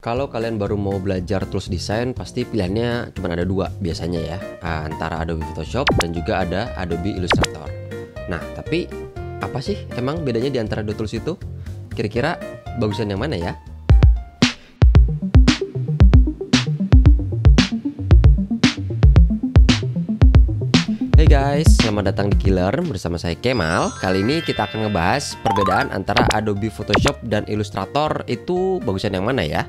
Kalau kalian baru mau belajar tools desain, pasti pilihannya cuma ada dua biasanya ya, antara Adobe Photoshop dan juga ada Adobe Illustrator. Nah, tapi apa sih emang bedanya di antara dua tools itu? Kira-kira bagusan yang mana ya? Hey guys, selamat datang di Killer bersama saya Kemal. Kali ini kita akan ngebahas perbedaan antara Adobe Photoshop dan Illustrator itu bagusan yang mana ya?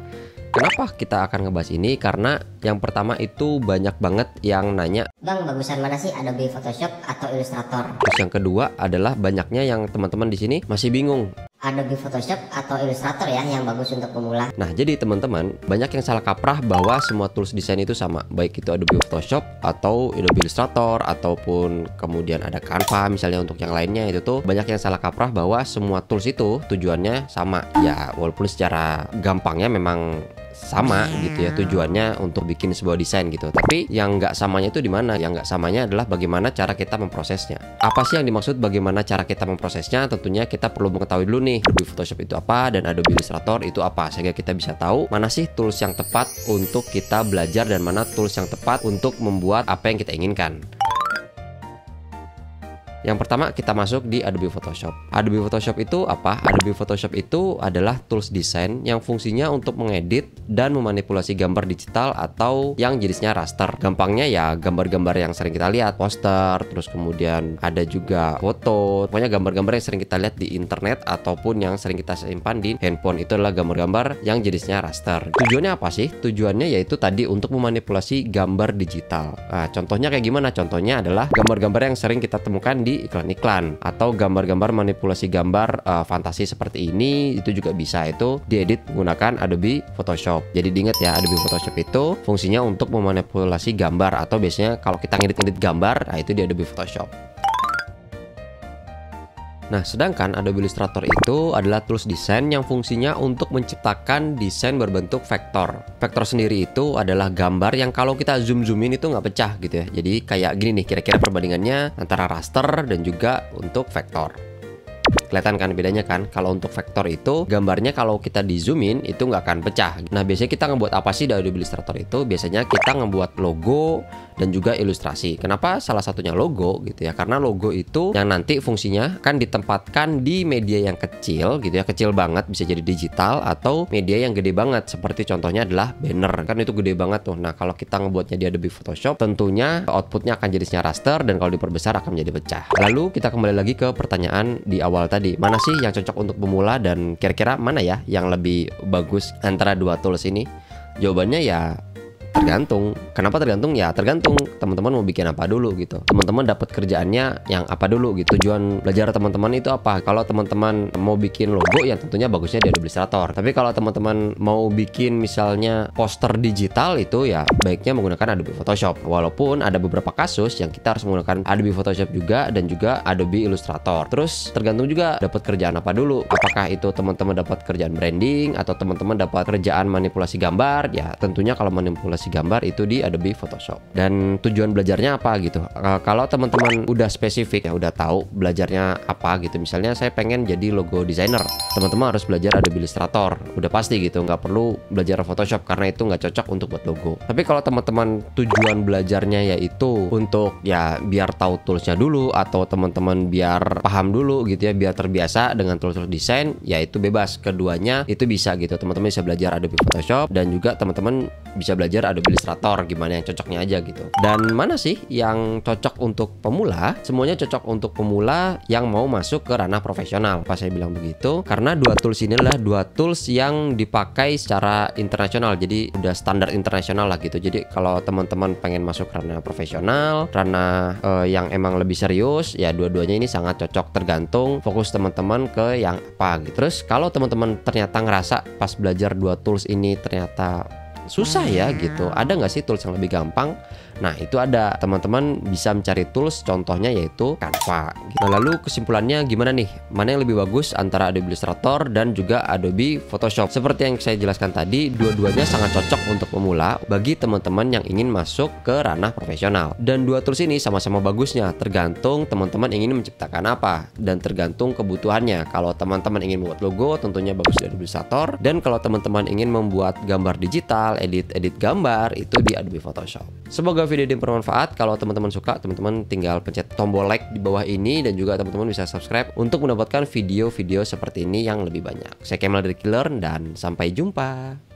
Kenapa kita akan ngebahas ini? Karena yang pertama itu banyak banget yang nanya, Bang, bagusan mana sih Adobe Photoshop atau Illustrator? terus yang kedua adalah banyaknya yang teman-teman di sini masih bingung. Adobe Photoshop atau Illustrator ya yang bagus untuk pemula. Nah, jadi teman-teman, banyak yang salah kaprah bahwa semua tools desain itu sama, baik itu Adobe Photoshop atau Adobe Illustrator ataupun kemudian ada Canva misalnya untuk yang lainnya. Itu tuh banyak yang salah kaprah bahwa semua tools itu tujuannya sama. Ya, walaupun secara gampangnya memang sama gitu ya, tujuannya untuk bikin sebuah desain gitu. Tapi yang nggak samanya itu di mana? Yang nggak samanya adalah bagaimana cara kita memprosesnya. Apa sih yang dimaksud bagaimana cara kita memprosesnya? Tentunya kita perlu mengetahui dulu nih, Adobe Photoshop itu apa dan Adobe Illustrator itu apa, sehingga kita bisa tahu mana sih tools yang tepat untuk kita belajar dan mana tools yang tepat untuk membuat apa yang kita inginkan. Yang pertama kita masuk di Adobe Photoshop. Adobe Photoshop itu apa? Adobe Photoshop itu adalah tools desain yang fungsinya untuk mengedit dan memanipulasi gambar digital atau yang jenisnya raster. Gampangnya ya gambar-gambar yang sering kita lihat, poster, terus kemudian ada juga foto. Pokoknya gambar-gambar yang sering kita lihat di internet ataupun yang sering kita simpan di handphone, itu adalah gambar-gambar yang jenisnya raster. Tujuannya apa sih? Tujuannya yaitu tadi untuk memanipulasi gambar digital. Nah, contohnya kayak gimana? Contohnya adalah gambar-gambar yang sering kita temukan di iklan-iklan atau gambar-gambar manipulasi gambar fantasi seperti ini, itu juga bisa itu diedit menggunakan Adobe Photoshop. Jadi diingat ya, Adobe Photoshop itu fungsinya untuk memanipulasi gambar, atau biasanya kalau kita ngedit-ngedit gambar, nah itu di Adobe Photoshop. Nah, sedangkan Adobe Illustrator itu adalah tools desain yang fungsinya untuk menciptakan desain berbentuk vektor. Vektor sendiri itu adalah gambar yang kalau kita zoom-zoomin itu nggak pecah gitu ya. Jadi kayak gini nih kira-kira perbandingannya antara raster dan juga untuk vektor. Kelihatan kan bedanya kan? Kalau untuk vektor itu gambarnya kalau kita di zoomin itu nggak akan pecah. Nah, biasanya kita ngebuat apa sih di Adobe Illustrator itu? Biasanya kita ngebuat logo dan juga ilustrasi. Kenapa salah satunya logo gitu ya? Karena logo itu yang nanti fungsinya kan ditempatkan di media yang kecil gitu ya, kecil banget, bisa jadi digital atau media yang gede banget. Seperti contohnya adalah banner, kan itu gede banget tuh. Nah, kalau kita ngebuatnya di Adobe Photoshop, tentunya outputnya akan jenisnya raster dan kalau diperbesar akan menjadi pecah. Lalu kita kembali lagi ke pertanyaan di awal tadi, mana sih yang cocok untuk pemula dan kira-kira mana ya yang lebih bagus antara dua tools ini? Jawabannya ya tergantung. Kenapa tergantung? Ya tergantung teman-teman mau bikin apa dulu gitu. Teman-teman dapat kerjaannya yang apa dulu gitu. Tujuan belajar teman-teman itu apa? Kalau teman-teman mau bikin logo, ya tentunya bagusnya di Adobe Illustrator. Tapi kalau teman-teman mau bikin misalnya poster digital, itu ya baiknya menggunakan Adobe Photoshop. Walaupun ada beberapa kasus yang kita harus menggunakan Adobe Photoshop juga dan juga Adobe Illustrator. Terus tergantung juga dapat kerjaan apa dulu. Apakah itu teman-teman dapat kerjaan branding atau teman-teman dapat kerjaan manipulasi gambar? Ya tentunya kalau manipulasi gambar itu di Adobe Photoshop. Dan tujuan belajarnya apa gitu? Kalau teman-teman udah spesifik ya, udah tahu belajarnya apa gitu. Misalnya saya pengen jadi logo designer, teman-teman harus belajar Adobe Illustrator. Udah pasti gitu, nggak perlu belajar Photoshop karena itu nggak cocok untuk buat logo. Tapi kalau teman-teman tujuan belajarnya yaitu untuk ya biar tahu toolsnya dulu, atau teman-teman biar paham dulu gitu ya, biar terbiasa dengan tools-tools desain, ya itu bebas. Keduanya itu bisa gitu. Teman-teman bisa belajar Adobe Photoshop dan juga teman-teman bisa belajar Adobe Illustrator, gimana yang cocoknya aja gitu. Dan mana sih yang cocok untuk pemula? Semuanya cocok untuk pemula yang mau masuk ke ranah profesional. Pas saya bilang begitu, karena dua tools ini adalah dua tools yang dipakai secara internasional. Jadi udah standar internasional lah gitu. Jadi kalau teman-teman pengen masuk ke ranah profesional, ranah yang emang lebih serius, ya dua-duanya ini sangat cocok, tergantung fokus teman-teman ke yang apa gitu. Terus kalau teman-teman ternyata ngerasa pas belajar dua tools ini ternyata susah ya gitu, ada nggak sih tools yang lebih gampang? Nah, itu ada. Teman-teman bisa mencari tools, contohnya yaitu Canva. Nah, lalu kesimpulannya gimana nih? Mana yang lebih bagus antara Adobe Illustrator dan juga Adobe Photoshop? Seperti yang saya jelaskan tadi, dua-duanya sangat cocok untuk pemula bagi teman-teman yang ingin masuk ke ranah profesional. Dan dua tools ini sama-sama bagusnya, tergantung teman-teman ingin menciptakan apa dan tergantung kebutuhannya. Kalau teman-teman ingin membuat logo, tentunya bagus di Adobe Illustrator, dan kalau teman-teman ingin membuat gambar digital, edit gambar, itu di Adobe Photoshop. Semoga video ini bermanfaat. Kalau teman-teman suka, teman-teman tinggal pencet tombol like di bawah ini, dan juga teman-teman bisa subscribe untuk mendapatkan video-video seperti ini yang lebih banyak. Saya Kemal dari Killer, dan sampai jumpa.